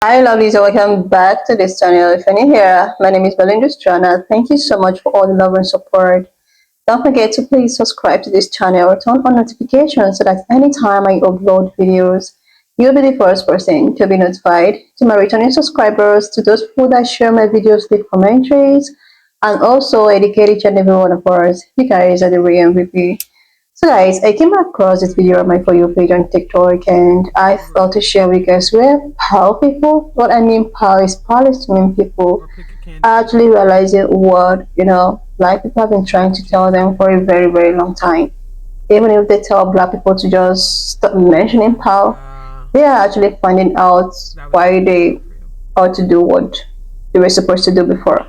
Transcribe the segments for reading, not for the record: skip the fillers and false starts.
Hi lovelies, welcome back to this channel. If you're new here, my name is Belinda. Thank you so much for all the love and support. Don't forget to please subscribe to this channel, turn on notifications so that anytime I upload videos, you'll be the first person to be notified. To my returning subscribers, to those people that share my videos, leave commentaries, and also educate each and every one of us, you guys are the real MVP. So guys, I came across this video on my For You page on TikTok and I thought to share with you guys where PAL people, what I mean PAL is Palestinian people, are actually realizing what, black people have been trying to tell them for a very, very long time. Even if they tell black people to just stop mentioning PAL, they are actually finding out why they ought to do what they were supposed to do before.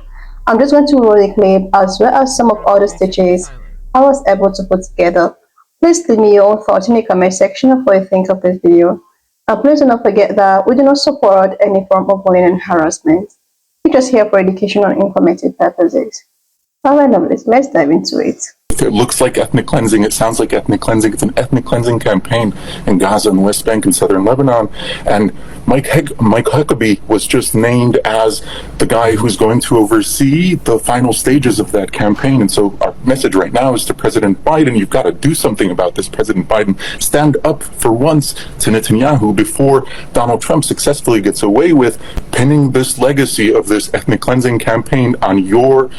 I'm just going to roll the clip as well as some of other stitches I was able to put together. Please leave me your own thoughts in the comment section of what you think of this video. And please do not forget that we do not support any form of bullying and harassment. We're just here for educational and informative purposes. Alright, lovelies, let's dive into it. It looks like ethnic cleansing, it sounds like ethnic cleansing. It's an ethnic cleansing campaign in Gaza and West Bank and southern Lebanon. And Mike Huckabee was just named as the guy who's going to oversee the final stages of that campaign. And so our message right now is to President Biden, you've got to do something about this. President Biden, stand up for once to Netanyahu before Donald Trump successfully gets away with pinning this legacy of this ethnic cleansing campaign on you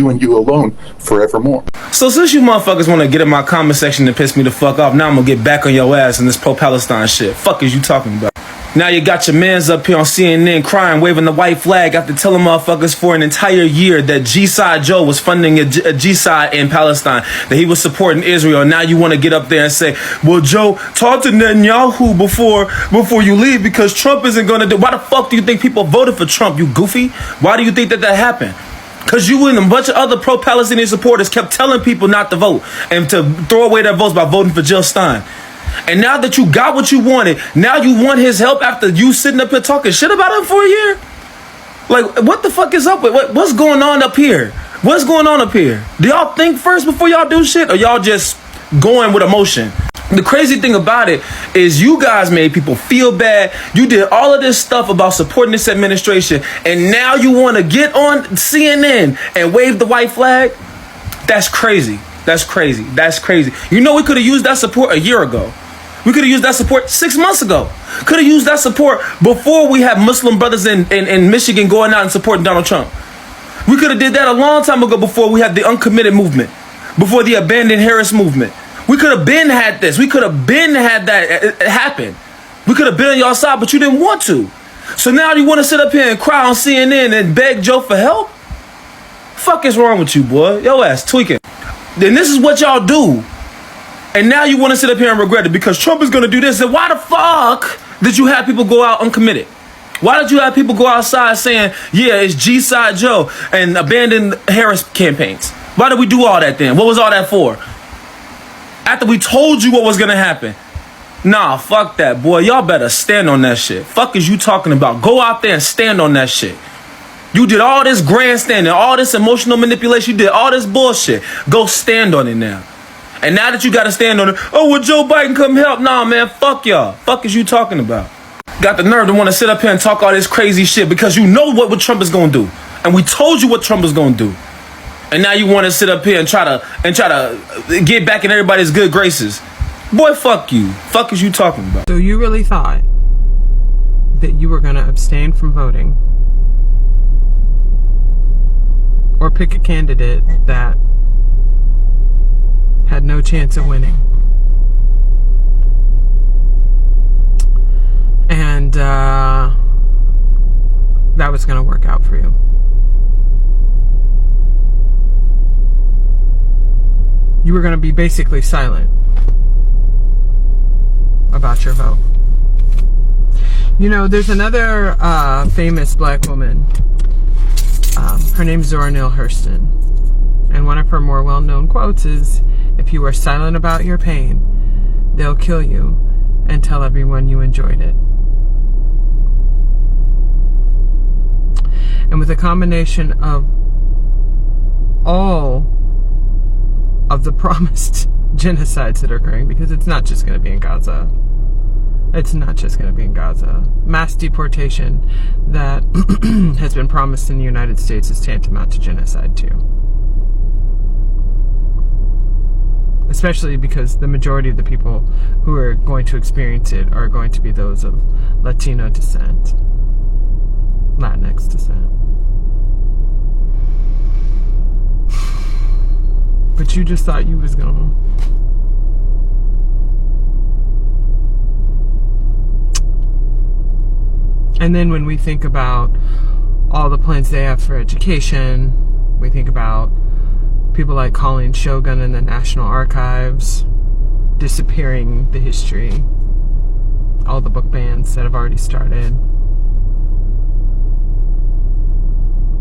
and you alone forevermore. So since you motherfuckers want to get in my comment section and piss me the fuck off, now I'm gonna get back on your ass in this pro-Palestine shit. Fuck is you talking about? Now you got your mans up here on CNN crying, waving the white flag after telling motherfuckers for an entire year that G-Side Joe was funding a G-Side in Palestine, that he was supporting Israel. Now you want to get up there and say, well, Joe, talk to Netanyahu before you leave because Trump isn't going to do. Why the fuck do you think people voted for Trump, you goofy? Why do you think that happened? Because you and a bunch of other pro-Palestinian supporters kept telling people not to vote and to throw away their votes by voting for Jill Stein. And now that you got what you wanted, now you want his help after you sitting up here talking shit about him for a year? Like, what the fuck is up with what's going on up here? What's going on up here? Do y'all think first before y'all do shit, or y'all just going with emotion? The crazy thing about it is you guys made people feel bad. You did all of this stuff about supporting this administration, and now you want to get on CNN and wave the white flag? That's crazy. That's crazy. That's crazy. You know, we could have used that support a year ago. We could have used that support 6 months ago. Could have used that support before we had Muslim brothers in Michigan going out and supporting Donald Trump. We could have did that a long time ago before we had the Uncommitted movement, before the Abandoned Harris movement. We could have been had this. We could have been had that happen. We could have been on y'all side, but you didn't want to. So now you want to sit up here and cry on CNN and beg Joe for help? Fuck is wrong with you, boy? Yo ass tweaking. Then this is what y'all do. And now you want to sit up here and regret it because Trump is going to do this. And why the fuck did you have people go out uncommitted? Why did you have people go outside saying, yeah, it's G-Side Joe and Abandoned Harris campaigns? Why did we do all that then? What was all that for? After we told you what was going to happen. Nah, fuck that, boy. Y'all better stand on that shit. Fuck is you talking about? Go out there and stand on that shit. You did all this grandstanding, all this emotional manipulation. You did all this bullshit. Go stand on it now. And now that you got to stand on it, oh, will Joe Biden come help? Nah, man, fuck y'all. Fuck is you talking about? Got the nerve to want to sit up here and talk all this crazy shit because you know what Trump is going to do. And we told you what Trump is going to do. And now you want to sit up here and try to get back in everybody's good graces. Boy, fuck you. Fuck is you talking about? So you really thought that you were going to abstain from voting or pick a candidate that had no chance of winning, and that was going to work out for you. You were going to be basically silent about your vote. You know, there's another famous black woman. Her name's Zora Neale Hurston. And one of her more well-known quotes is, if you are silent about your pain, they'll kill you and tell everyone you enjoyed it. And with a combination of all of the promised genocides that are occurring, because it's not just going to be in Gaza, It's not just going to be in Gaza. Mass deportation that has been promised in the United States is tantamount to genocide too. Especially because the majority of the people who are going to experience it are going to be those of Latino descent, Latinx descent. But you just thought you was gonna. And then when we think about all the plans they have for education, we think about people like Colleen Shogun in the National Archives disappearing the history, all the book bans that have already started.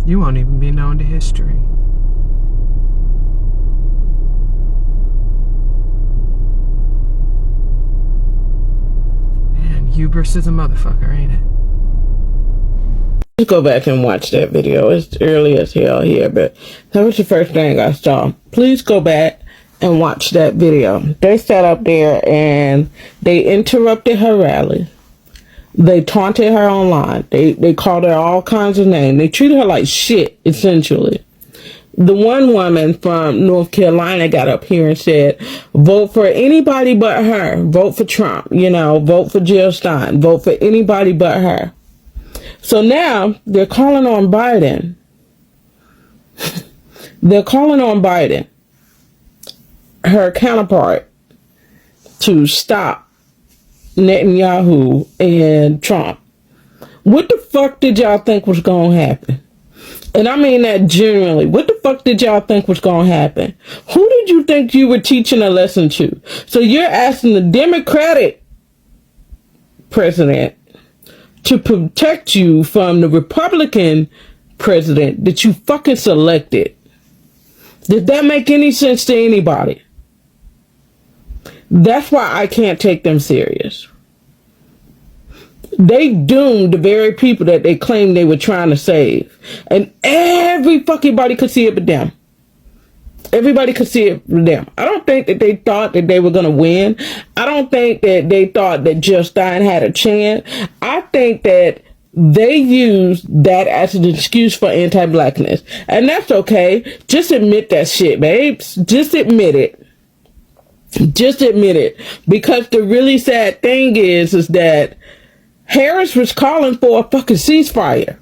You won't even be known to history. Man, hubris is a motherfucker, ain't it? Go back and watch that video. It's early as hell here, but that was the first thing I saw. Please go back and watch that video. They sat up there and they interrupted her rally. They taunted her online. They called her all kinds of names. They treated her like shit, essentially. The one woman from North Carolina got up here and said, vote for anybody but her. Vote for Trump. Vote for Jill Stein. Vote for anybody but her. So now they're calling on Biden. They're calling on Biden, her counterpart, to stop Netanyahu and Trump. What the fuck did y'all think was going to happen? And I mean that genuinely. What the fuck did y'all think was going to happen? Who did you think you were teaching a lesson to? So you're asking the Democratic president to protect you from the Republican president that you fucking selected. Did that make any sense to anybody? That's why I can't take them serious. They doomed the very people that they claimed they were trying to save. And every fucking body could see it but them. Everybody could see it for them. I don't think that they thought that they were going to win. I don't think that they thought that Jill Stein had a chance. I think that they used that as an excuse for anti-blackness. And that's okay. Just admit that shit, babes. Just admit it. Just admit it. Because the really sad thing is that Harris was calling for a fucking ceasefire.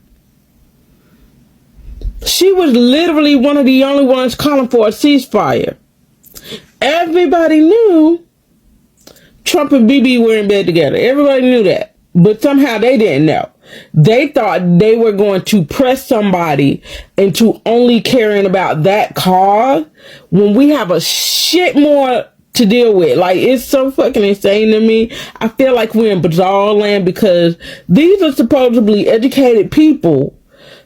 She was literally one of the only ones calling for a ceasefire. Everybody knew Trump and Bibi were in bed together. Everybody knew that. But somehow they didn't know. They thought they were going to press somebody into only caring about that cause when we have a shit more to deal with. Like, it's so fucking insane to me. I feel like we're in bizarre land because these are supposedly educated people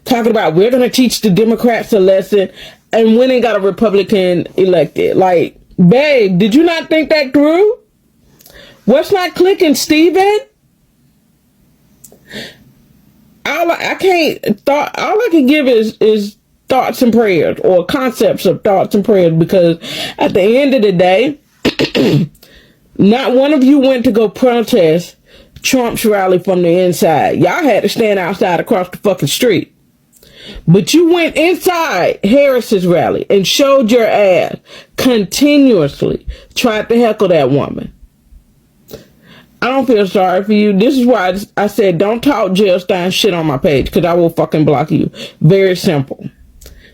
talking about we're going to teach the Democrats a lesson and when they got a Republican elected. Like, babe, did you not think that through? What's not clicking, Steven? All I can give is thoughts and prayers, or concepts of thoughts and prayers, because at the end of the day, not one of you went to go protest Trump's rally from the inside. Y'all had to stand outside across the fucking street. But you went inside Harris's rally and showed your ass continuously, tried to heckle that woman. I don't feel sorry for you. This is why I said don't talk Jill Stein shit on my page, because I will fucking block you. Very simple.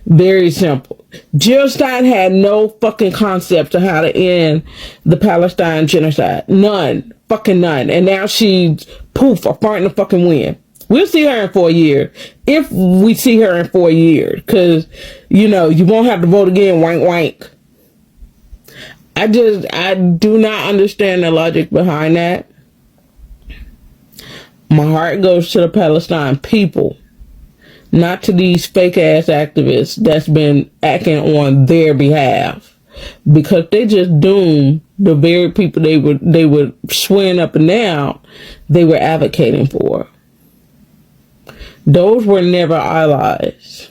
Very simple. Jill Stein had no fucking concept of how to end the Palestine genocide. None. Fucking none. And now she's poof, a fart in the fucking wind. We'll see her in 4 years. If we see her in 4 years. Because, you won't have to vote again, wank wank. I do not understand the logic behind that. My heart goes to the Palestine people, not to these fake ass activists that's been acting on their behalf, because they just doomed the very people they were swearing up and down they were advocating for. Those were never allies.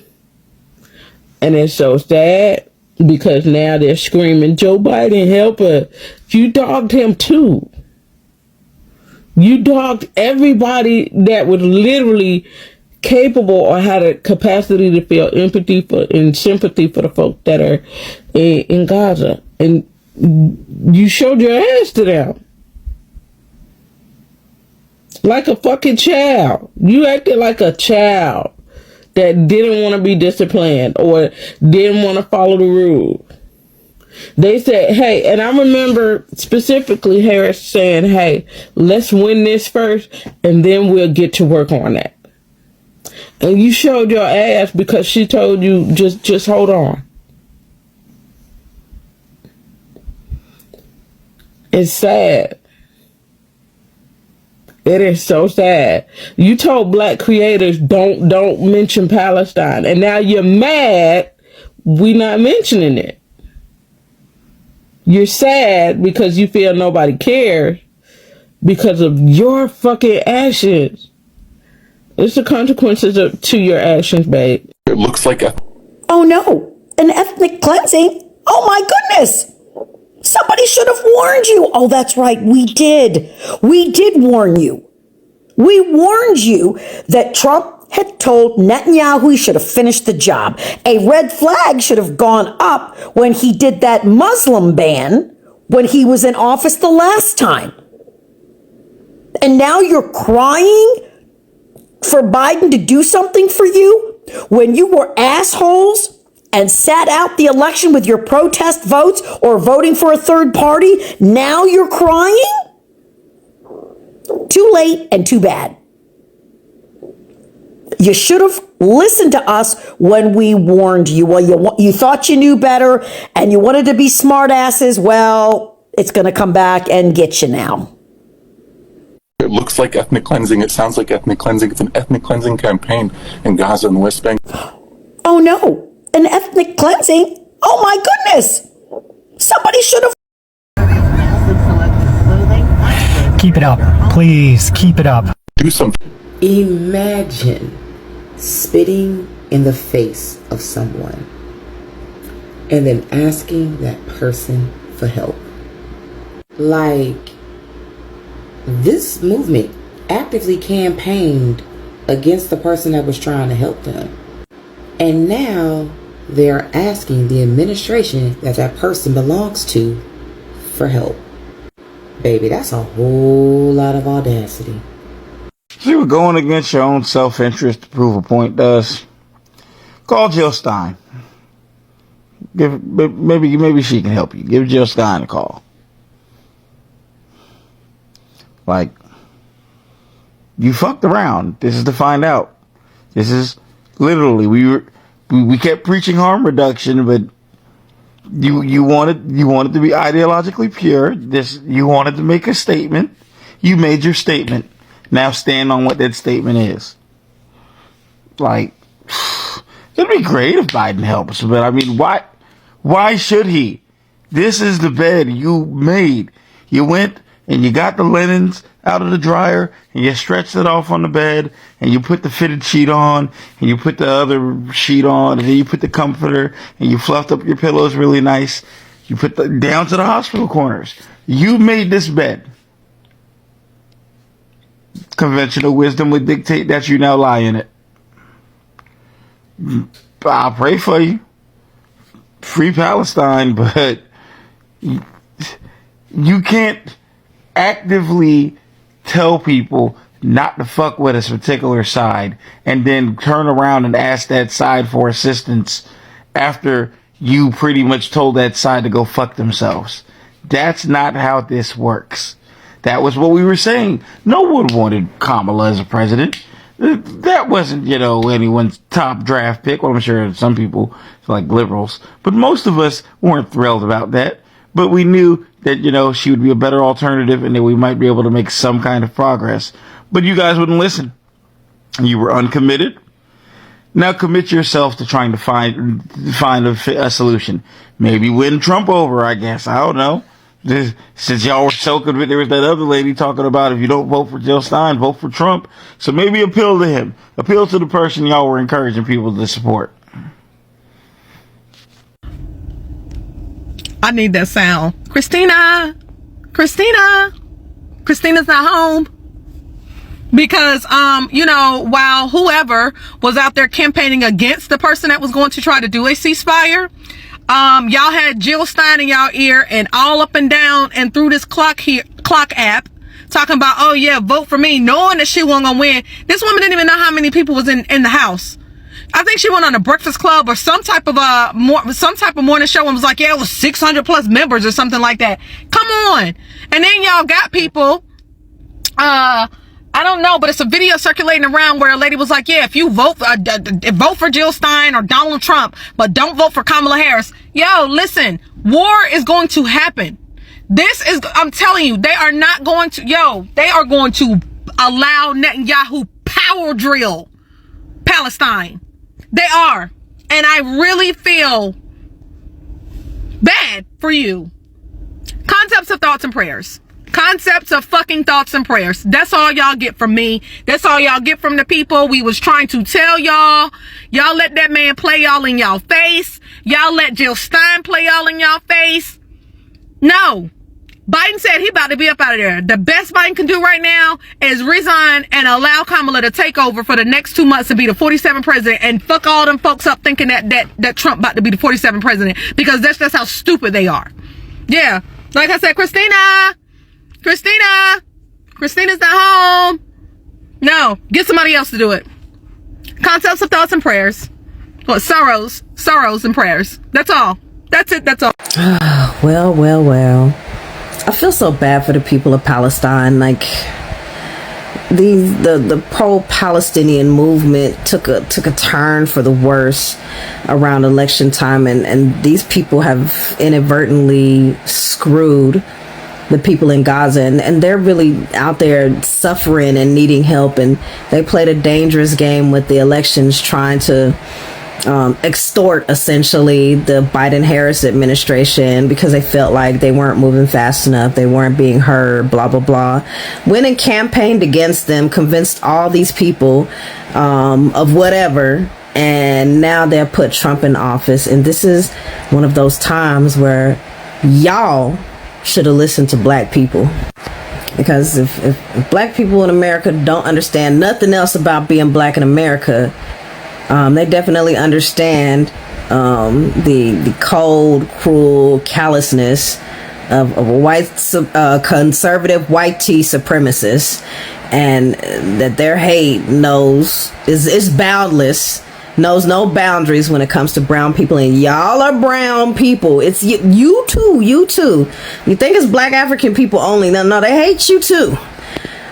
And it's so sad because now they're screaming, Joe Biden, help us. You dogged him too. You dogged everybody that was literally capable or had a capacity to feel empathy for and sympathy for the folk that are in Gaza. And you showed your ass to them. Like a fucking child. You acted like a child that didn't want to be disciplined or didn't want to follow the rules. They said, hey, and I remember specifically Harris saying, hey, let's win this first and then we'll get to work on that. And you showed your ass because she told you just hold on. It's sad. It is so sad. You told black creators don't mention Palestine, and now you're mad we not mentioning it. You're sad because you feel nobody cares because of your fucking actions. It's the consequences to your actions, babe. It looks like Oh no, an ethnic cleansing? Oh my goodness! Somebody should have warned you. Oh, that's right, we did. We did warn you. We warned you that Trump had told Netanyahu he should have finished the job. A red flag should have gone up when he did that Muslim ban when he was in office the last time. And now you're crying for Biden to do something for you when you were assholes and sat out the election with your protest votes or voting for a third party. Now you're crying? Too late and too bad. You should have listened to us when we warned you. Well, you thought you knew better and you wanted to be smart asses. Well, it's going to come back and get you now. it looks like ethnic cleansing. It sounds like ethnic cleansing. It's an ethnic cleansing campaign in Gaza and the West Bank. Oh no, an ethnic cleansing? Oh my goodness! Somebody should have. Keep it up. Please keep it up. Do something. Imagine spitting in the face of someone and then asking that person for help. Like, this movement actively campaigned against the person that was trying to help them. And now they're asking the administration that that person belongs to for help. Baby, that's a whole lot of audacity. See what going against your own self-interest to prove a point does? Call Jill Stein. Maybe she can help you. Give Jill Stein a call. Like, you fucked around. This is to find out. This is literally we kept preaching harm reduction, but you wanted to be ideologically pure. You wanted to make a statement. You made your statement. Now stand on what that statement is. Like, it'd be great if Biden helps, but I mean, why should he? This is the bed you made. You went and you got the linens out of the dryer and you stretched it off on the bed and you put the fitted sheet on and you put the other sheet on and then you put the comforter and you fluffed up your pillows really nice. You put down to the hospital corners. You made this bed. Conventional wisdom would dictate that you now lie in it. I'll pray for you. Free Palestine, but you can't actively tell people not to fuck with a particular side and then turn around and ask that side for assistance after you pretty much told that side to go fuck themselves. That's not how this works. That was what we were saying. No one wanted Kamala as a president. That wasn't, anyone's top draft pick. Well, I'm sure some people, like liberals, but most of us weren't thrilled about that. But we knew that, she would be a better alternative and that we might be able to make some kind of progress. But you guys wouldn't listen. You were uncommitted. Now commit yourself to trying to find a solution. Maybe win Trump over, I guess. I don't know. Since y'all were so convinced, there was that other lady talking about if you don't vote for Jill Stein, vote for Trump. So maybe appeal to him. Appeal to the person y'all were encouraging people to support. I need that sound. Christina's not home. Because, while whoever was out there campaigning against the person that was going to try to do a ceasefire, y'all had Jill Stein in y'all ear and all up and down and through this clock app talking about, oh yeah, vote for me, knowing that she wasn't gonna win. This woman didn't even know how many people was in the house. I think she went on a Breakfast Club or some type of morning show and was like, yeah, it was 600 plus members or something like that. Come on. And then y'all got people, I don't know, but it's a video circulating around where a lady was like, yeah, if you vote for Jill Stein or Donald Trump, but don't vote for Kamala Harris. Yo, listen, war is going to happen. I'm telling you, they are going to allow Netanyahu power drill Palestine. They are. And I really feel bad for you. Concepts of thoughts and prayers. Concepts of fucking thoughts and prayers. That's all y'all get from me. That's all y'all get from the people. We was trying to tell y'all. Y'all let that man play y'all in y'all face. Y'all let Jill Stein play y'all in y'all face. No. Biden said he about to be up out of there. The best Biden can do right now is resign and allow Kamala to take over for the next 2 months to be the 47th president and fuck all them folks up thinking that Trump about to be the 47th president, because that's just how stupid they are. Yeah. Like I said, Christina's not home. No, get somebody else to do it. Concepts of thoughts and prayers. Well, sorrows and prayers. That's all. That's it. That's all. Well. I feel so bad for the people of Palestine. Like, the pro-Palestinian movement took a turn for the worse around election time, and these people have inadvertently screwed the people in Gaza, and they're really out there suffering and needing help, and they played a dangerous game with the elections, trying to extort essentially the Biden-Harris administration because they felt like they weren't moving fast enough, they weren't being heard, blah blah blah. Went and campaigned against them, convinced all these people of whatever, and now they're put Trump in office. And this is one of those times where y'all should have listened to black people, because if black people in America don't understand nothing else about being black in America, they definitely understand the cold, cruel callousness of a white conservative white tea supremacist, and that their hate is boundless, knows no boundaries when it comes to brown people. And y'all are brown people. It's you too. You think it's black African people only? No, they hate you too.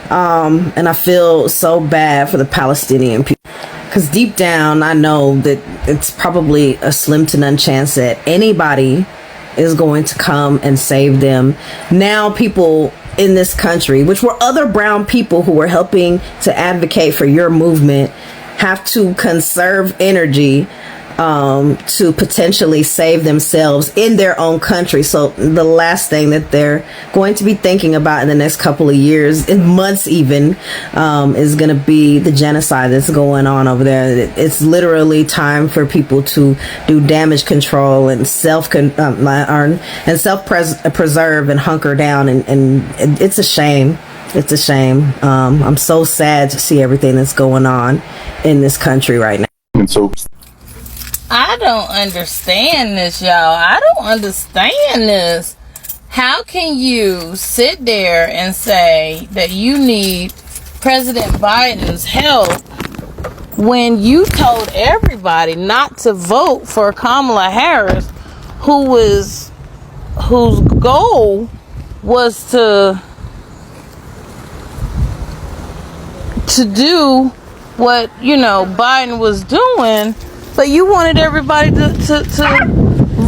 And I feel so bad for the Palestinian people, because deep down I know that it's probably a slim to none chance that anybody is going to come and save them. Now people in this country, which were other brown people who were helping to advocate for your movement, have to conserve energy to potentially save themselves in their own country. So the last thing that they're going to be thinking about in the next couple of years, in months even, is going to be the genocide that's going on over there. It's literally time for people to do damage control and self-preserve and hunker down. And it's a shame. It's a shame. I'm so sad to see everything that's going on in this country right now. And so I don't understand this, y'all. I don't understand this. How can you sit there and say that you need President Biden's help when you told everybody not to vote for Kamala Harris, whose goal was to do what, Biden was doing, but you wanted everybody to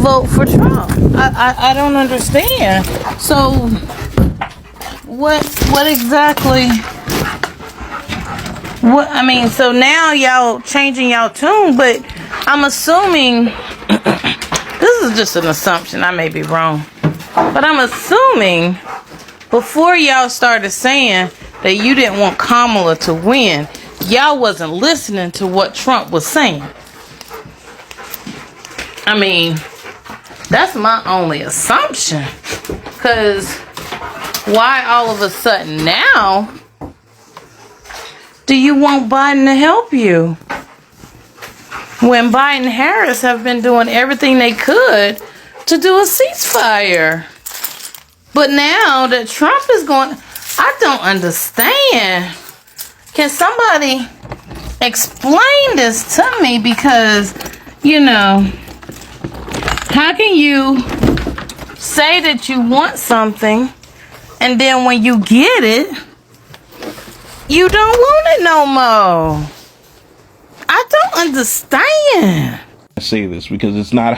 vote for Trump. I don't understand. So what exactly, so now y'all changing y'all tune, but I'm assuming, this is just an assumption, I may be wrong, but I'm assuming before y'all started saying that you didn't want Kamala to win, y'all wasn't listening to what Trump was saying. That's my only assumption. Because why all of a sudden now do you want Biden to help you? When Biden and Harris have been doing everything they could to do a ceasefire. But now that Trump is going, I don't understand. Can somebody explain this to me? Because, how can you say that you want something and then when you get it, you don't want it no more? I don't understand. I say this because it's not,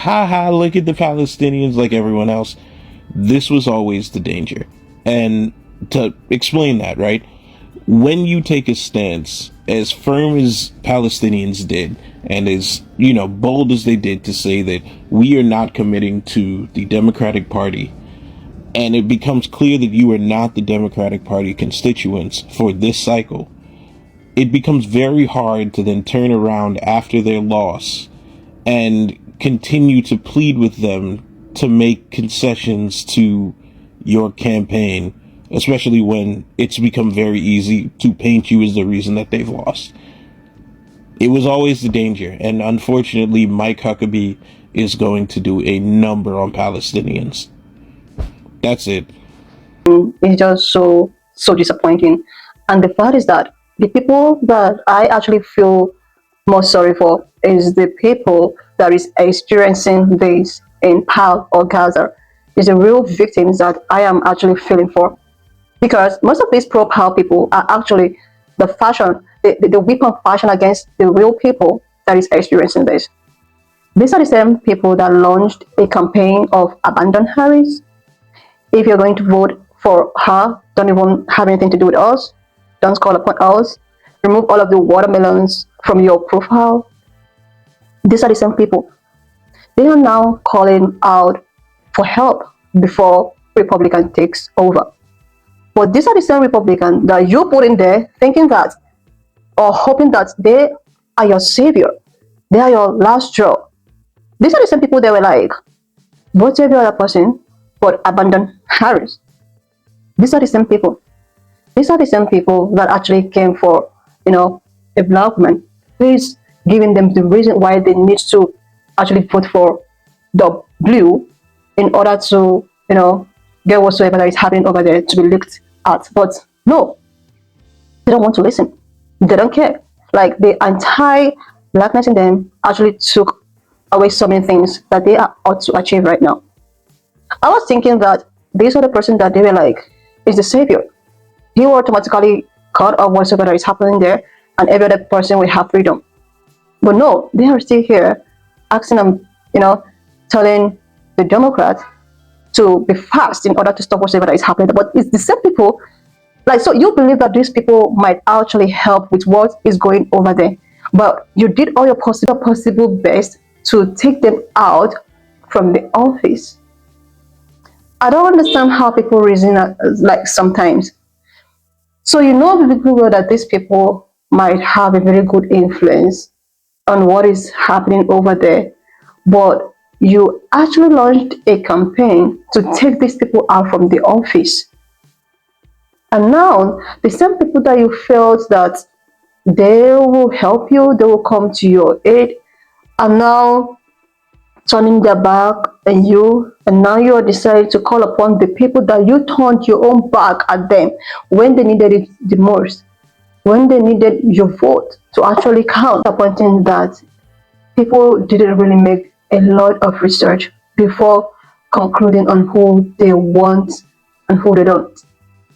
look at the Palestinians like everyone else. This was always the danger. And to explain that, right? When you take a stance as firm as Palestinians did, and as, bold as they did to say that we are not committing to the Democratic Party, and it becomes clear that you are not the Democratic Party constituents for this cycle, it becomes very hard to then turn around after their loss and continue to plead with them to make concessions to your campaign, especially when it's become very easy to paint you as the reason that they've lost. It was always the danger, and unfortunately, Mike Huckabee is going to do a number on Palestinians. That's it. It's just so disappointing. And the fact is that the people that I actually feel most sorry for is the people that is experiencing this in Pal or Gaza. Is the real victims that I am actually feeling for. Because most of these pro-Pal people are actually the weapon fashion against the real people that is experiencing this. These are the same people that launched a campaign of abandon Harris. If you're going to vote for her, don't even have anything to do with us. Don't call upon us. Remove all of the watermelons from your profile. These are the same people. They are now calling out for help before Republican takes over. But these are the same Republicans that you put in there thinking that, or hoping that they are your savior. They are your last straw. These are the same people that were like, vote every other person, but abandon Harris. These are the same people. These are the same people that actually came for, a black woman. Please giving them the reason why they need to actually vote for the blue in order to, get whatsoever that is happening over there to be looked at. But no, they don't want to listen. They don't care. Like the anti-blackness in them actually took away so many things that they are ought to achieve right now. I was thinking that this other person that they were like is the savior. He will automatically cut off whatsoever that is happening there, and every other person will have freedom. But no, they are still here asking them, telling the Democrats to be fast in order to stop whatever that is happening. But it's the same people. Like, so you believe that these people might actually help with what is going over there, but you did all your possible best to take them out from the office. I don't understand how people reason like sometimes. So the people know that these people might have a very good influence on what is happening over there, but you actually launched a campaign to take these people out from the office. And now, the same people that you felt that they will help you, they will come to your aid, are now turning their back on you, and now you are deciding to call upon the people that you turned your own back at them when they needed it the most, when they needed your vote to actually count. Appointing that people didn't really make a lot of research before concluding on who they want and who they don't.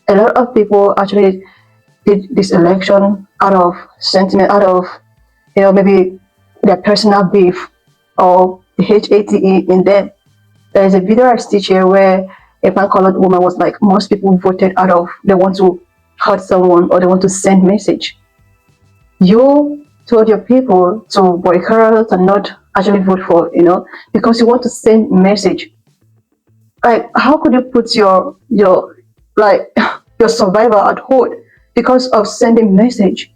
A lot of people actually did this election out of sentiment, out of maybe their personal beef or the HATE in them. There is a video I stitched here where a pan-colored woman was like, most people voted out of they want to hurt someone or they want to send message. You told your people to boycott and not actually vote for, because you want to send message. Like, how could you put your survivor at hold because of sending message?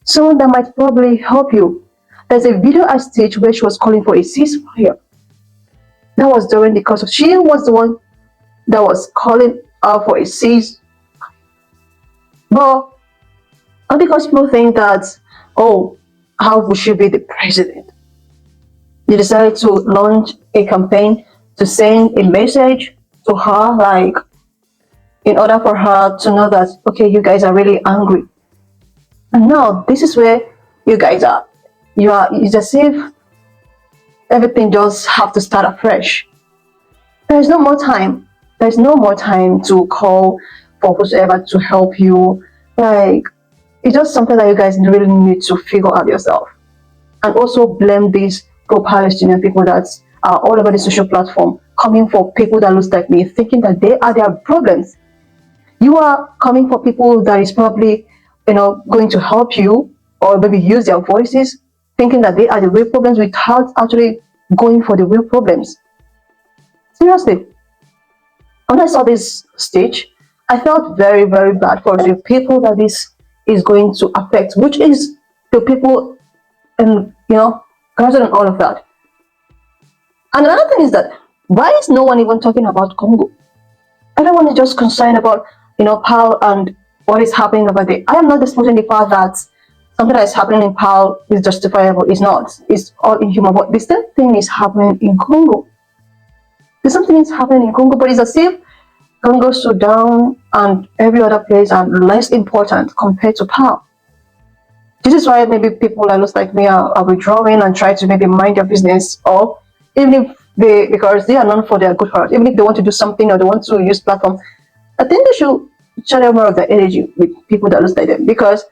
Someone that might probably help you. There's a video I staged where she was calling for a ceasefire. That was during because she was the one that was calling out for a cease. But Not because people think that, oh, how would she be the president? They decided to launch a campaign to send a message to her, like, in order for her to know that, okay, you guys are really angry. And now this is where you guys are. It's as if everything just have to start afresh. There's no more time. There's no more time to call for whosoever to help you. Like, it's just something that you guys really need to figure out yourself. And also blame these pro-Palestinian people that are all over the social platform, coming for people that looks like me, thinking that they are their problems. You are coming for people that is probably, going to help you or maybe use their voices, thinking that they are the real problems without actually going for the real problems. Seriously, when I saw this stage, I felt very, very bad for the people that this is going to affect, which is the people, and Gaza and all of that. And another thing is that, why is no one even talking about Congo? Everyone is just concerned about, Pal and what is happening over there. I am not disputing the fact that something that is happening in Pal is justifiable. It's not. It's all inhuman. But the same thing is happening in Congo. The same thing is happening in Congo, but it's as if Congo, Sudan, and every other place are less important compared to Pal. This is why maybe people that looks like me are withdrawing and try to maybe mind their business, or even if because they are known for their good heart, even if they want to do something or they want to use platform, I think they should channel more of their energy with people that looks like them, because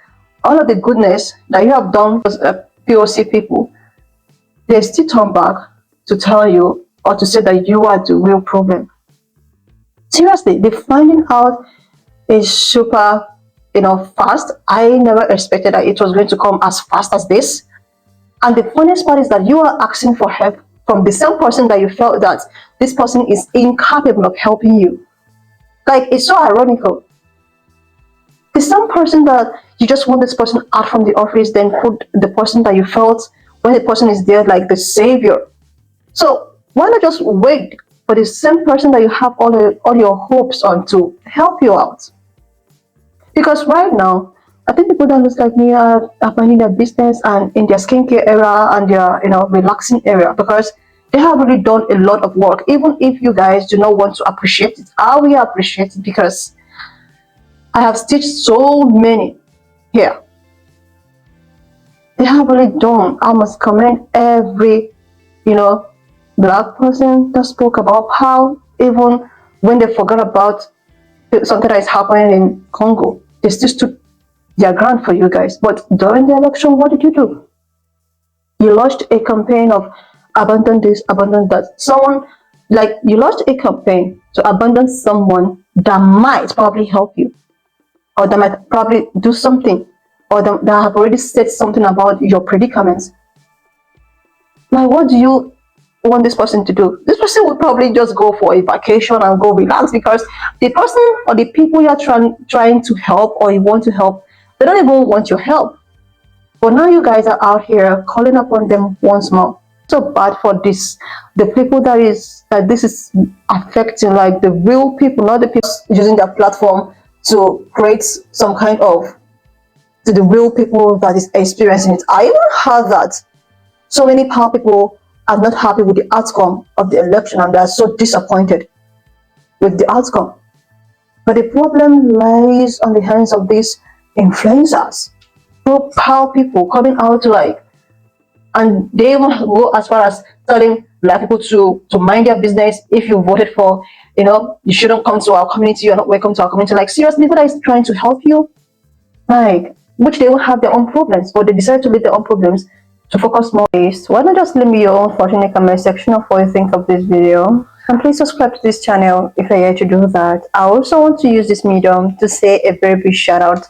all of the goodness that you have done as POC people, they still turn back to tell you or to say that you are the real problem. Seriously, the finding out is super, fast. I never expected that it was going to come as fast as this. And the funniest part is that you are asking for help from the same person that you felt that this person is incapable of helping you. Like, it's so ironical. The same person that you just want this person out from the office, then put the person that you felt when the person is there like the savior. So why not just wait for the same person that you have all your hopes on to help you out? Because right now, I think people that look like me are minding their business and in their skincare era and their relaxing area, because they have really done a lot of work. Even if you guys do not want to appreciate it, I will appreciate it, because I have stitched so many here. They have really done. I must commend every black person that spoke about how, even when they forgot about something that is happening in Congo, they still stood their ground for you guys. But during the election, what did you do? You launched a campaign of abandon this, abandon that. You launched a campaign to abandon someone that might probably help you, or that might probably do something, or that have already said something about your predicaments. Like, what do you want this person to do? This person would probably just go for a vacation and go relax, because the person or the people you're trying to help or you want to help, they don't even want your help. But now you guys are out here calling upon them once more. So bad for the people that this is affecting, like the real people, not the people using their platform to create some kind of, to the real people that is experiencing it. I even heard that so many power people are not happy with the outcome of the election and they are so disappointed with the outcome. But the problem lies on the hands of these influencers, power people coming out and they even go as far as telling black people to mind their business. If you voted for, you shouldn't come to our community, you're not welcome to our community. Like, seriously, people that is trying to help you, which they will have their own problems, but they decide to leave their own problems to focus more on this. Why not just leave me your own thought in the comment section of what you think of this video? And please subscribe to this channel if you're here to do that. I also want to use this medium to say a very big shout out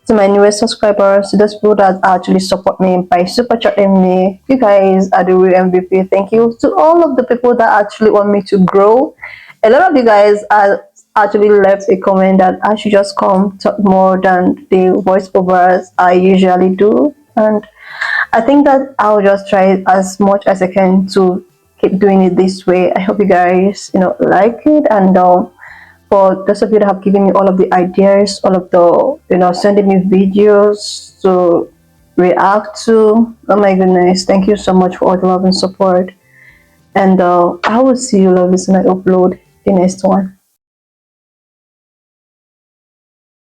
to my newest subscribers, to those people that actually support me by super chatting me. You guys are the real MVP. Thank you to all of the people that actually want me to grow. A lot of you guys are actually left a comment that I should just come talk more than the voiceovers I usually do, and I think that I'll just try as much as I can to keep doing it this way. I hope you guys like it, and for those of you that have given me all of the ideas, all of the, sending me videos to react to. Oh my goodness, thank you so much for all the love and support. And I will see you, lovelies, when I upload the next one.